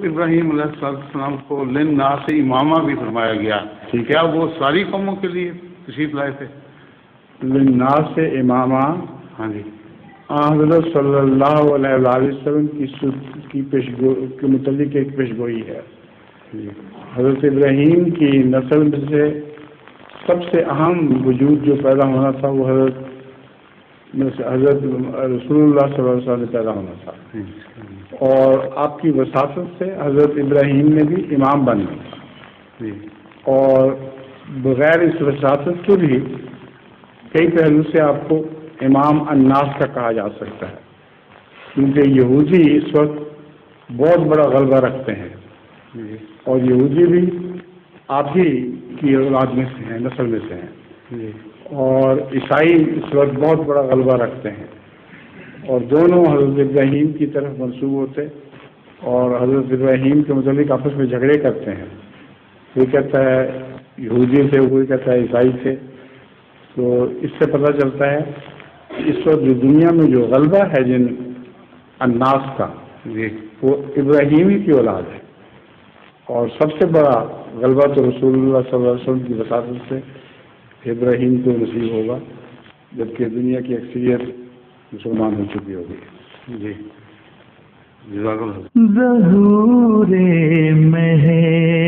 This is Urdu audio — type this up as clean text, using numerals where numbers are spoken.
ابراہیم علیہ السلام کو للناس امامہ بھی فرمایا گیا، کیا وہ ساری قوموں کے لیے تشریف لائے تھے؟ للناس امامہ، ہاں جی، حضرت صلی اللہ علیہ وآلہ وسلم کی کے متعلق ایک پیشگوئی ہے۔ حضرت ابراہیم کی نسل میں سے سب سے اہم وجود جو پیدا ہونا تھا وہ حضرت رسول اللہ صلی اللہ علیہ وسلم پیدا ہونا تھا، اور آپ کی وساطت سے حضرت ابراہیم نے بھی امام بننا تھا، اور بغیر اس وساطت کے بھی کئی پہلو سے آپ کو امام الناس کا کہا جا سکتا ہے، کیونکہ یہودی اس وقت بہت بڑا غلبہ رکھتے ہیں، اور یہودی بھی آپ ہی کی اولاد میں سے ہیں، نسل میں سے ہیں، اور عیسائی اس وقت بہت بڑا غلبہ رکھتے ہیں، اور دونوں حضرت ابراہیم کی طرف منسوب ہوتے اور حضرت ابراہیم کے متعلق آپس میں جھگڑے کرتے ہیں، کوئی کہتا ہے یہودی سے، کوئی کہتا ہے عیسائی سے۔ تو اس سے پتہ چلتا ہے کہ اس وقت جو دنیا میں جو غلبہ ہے جن الناس کا، وہ ابراہیم ہی کی اولاد ہے، اور سب سے بڑا غلبہ تو رسول اللہ صلی اللہ علیہ وسلم کی وساطت سے ابراہیم کو نصیب ہوگا، جبکہ دنیا کی اکثریت مسلمان ہو چکی ہوگی۔ جی، جزاک اللہ۔ ظہور مہر